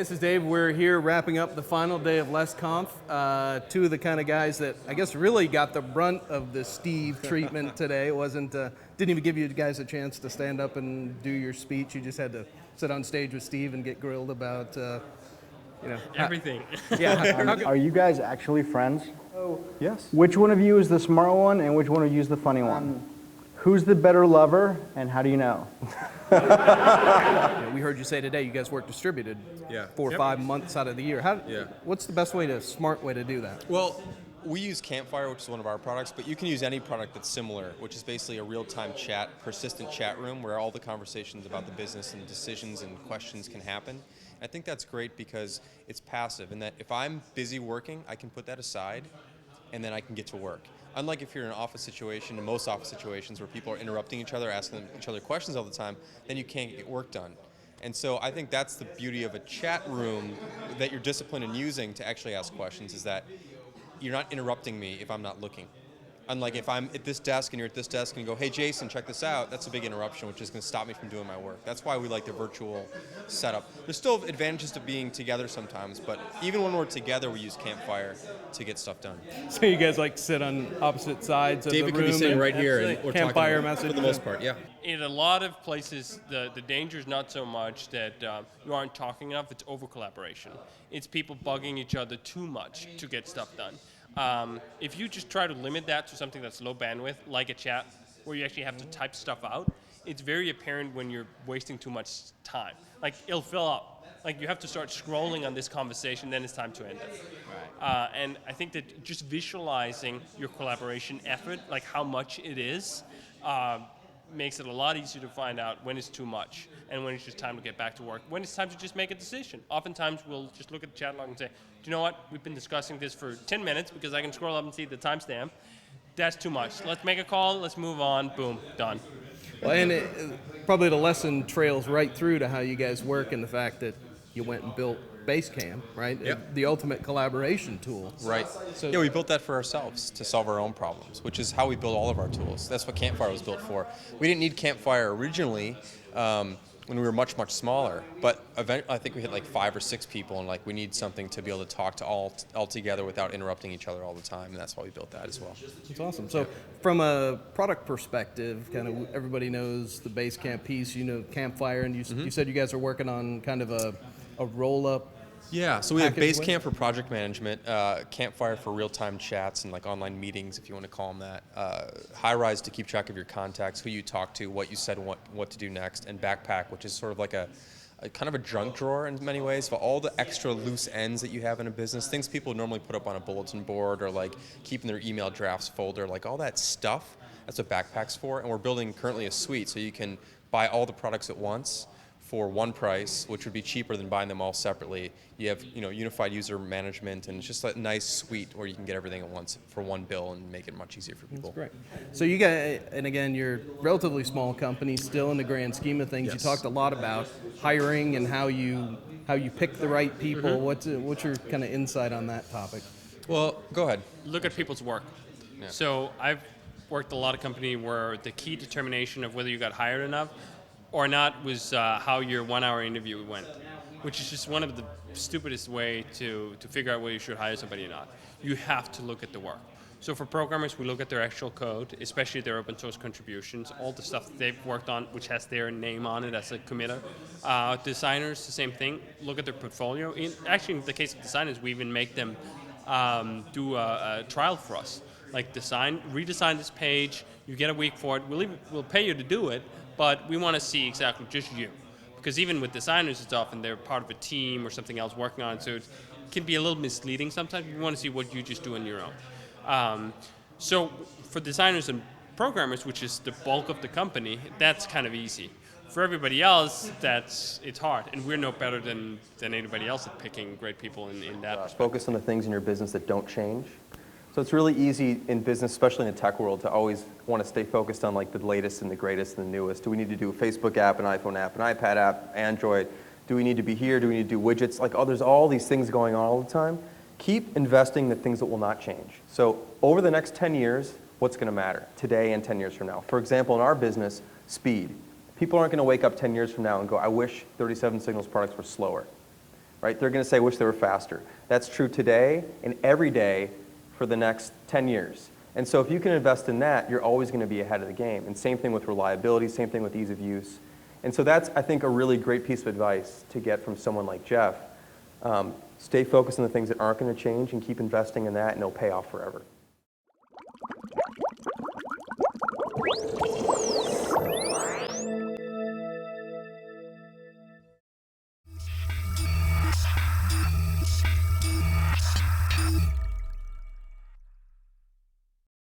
this is Dave. We're here wrapping up the final day of LessConf. Two of the kind of guys that I guess really got the brunt of the Steve treatment today. It didn't even give you guys a chance to stand up and do your speech. You just had to sit on stage with Steve and get grilled about, everything. Are you guys actually friends? Oh, yes. Which one of you is the smart one and which one of you is the funny one? Who's the better lover and how do you know? We heard you say today you guys work distributed 4 or 5 months out of the year. What's the best smart way to do that? Well, we use Campfire, which is one of our products, but you can use any product that's similar, which is basically a real-time chat, persistent chat room where all the conversations about the business and decisions and questions can happen. I think that's great because it's passive, and that if I'm busy working, I can put that aside, and then I can get to work. Unlike if you're in an office situation, in most office situations where people are interrupting each other, asking each other questions all the time, then you can't get work done. And so I think that's the beauty of a chat room that you're disciplined in using to actually ask questions, is that you're not interrupting me if I'm not looking. Unlike if I'm at this desk and you're at this desk and you go, hey Jason, check this out, that's a big interruption, which is going to stop me from doing my work. That's why we like the virtual setup. There's still advantages to being together sometimes, but even when we're together, we use Campfire to get stuff done. So you guys sit on opposite sides of the room? David could be sitting right here and we're Campfire talking message for the most part, yeah. In a lot of places, the danger is not so much that you aren't talking enough, it's over-collaboration. It's people bugging each other too much to get stuff done. If you just try to limit that to something that's low bandwidth, like a chat, where you actually have to type stuff out, it's very apparent when you're wasting too much time. Like, it'll fill up. Like, you have to start scrolling on this conversation, then it's time to end it. Right. And I think that just visualizing your collaboration effort, like how much it is, makes it a lot easier to find out when it's too much and when it's just time to get back to work, when it's time to just make a decision. Oftentimes, we'll just look at the chat log and say, do you know what? We've been discussing this for 10 minutes because I can scroll up and see the timestamp. That's too much. Let's make a call. Let's move on. Boom. Done. Well, and probably the lesson trails right through to how you guys work and the fact that you went and built Basecamp, right? Yep. The ultimate collaboration tool. Right. So, we built that for ourselves to solve our own problems, which is how we build all of our tools. That's what Campfire was built for. We didn't need Campfire originally when we were much, much smaller, but eventually I think we hit like 5 or 6 people, and we need something to be able to talk to all together without interrupting each other all the time, and that's why we built that as well. That's awesome. So from a product perspective, kind of everybody knows the Basecamp piece, Campfire, and you said you guys are working on kind of a roll-up. Yeah, so we have Basecamp for project management, Campfire for real-time chats and online meetings, if you want to call them that, Highrise to keep track of your contacts, who you talk to, what you said, what to do next, and Backpack, which is sort of like a kind of a junk drawer in many ways for all the extra loose ends that you have in a business, things people normally put up on a bulletin board or keep in their email drafts folder, all that stuff. That's what Backpack's for, and we're building currently a suite so you can buy all the products at once for one price, which would be cheaper than buying them all separately. You have unified user management, and it's just a nice suite where you can get everything at once for one bill and make it much easier for people. That's great. So you guys, and again, you're a relatively small company, still in the grand scheme of things. Yes. You talked a lot about hiring and how you pick the right people. What's your kind of insight on that topic? Well, go ahead. Look at people's work. Yeah. So I've worked a lot of company where the key determination of whether you got hired enough or not was how your 1-hour interview went, which is just one of the stupidest way to figure out whether you should hire somebody or not. You have to look at the work. So for programmers, we look at their actual code, especially their open source contributions, all the stuff that they've worked on, which has their name on it as a committer. Designers, the same thing. Look at their portfolio. Actually, in the case of designers, we even make them do a trial for us. Redesign this page. You get a week for it. We'll pay you to do it, but we want to see exactly just you. Because even with designers, it's often they're part of a team or something else working on it, so it can be a little misleading sometimes. We want to see what you just do on your own. So for designers and programmers, which is the bulk of the company, that's kind of easy. For everybody else, it's hard, and we're no better than anybody else at picking great people in that. Focus on the things in your business that don't change. So it's really easy in business, especially in the tech world, to always want to stay focused on the latest and the greatest and the newest. Do we need to do a Facebook app, an iPhone app, an iPad app, Android? Do we need to be here? Do we need to do widgets? There's all these things going on all the time. Keep investing in the things that will not change. So over the next 10 years, what's going to matter today and 10 years from now? For example, in our business, speed. People aren't going to wake up 10 years from now and go, I wish 37 Signals products were slower. right? They're going to say, wish they were faster. That's true today and every day for the next 10 years. And so if you can invest in that, you're always going to be ahead of the game. And same thing with reliability, same thing with ease of use. And so that's, I think, a really great piece of advice to get from someone like Jeff. Stay focused on the things that aren't going to change and keep investing in that, and it'll pay off forever.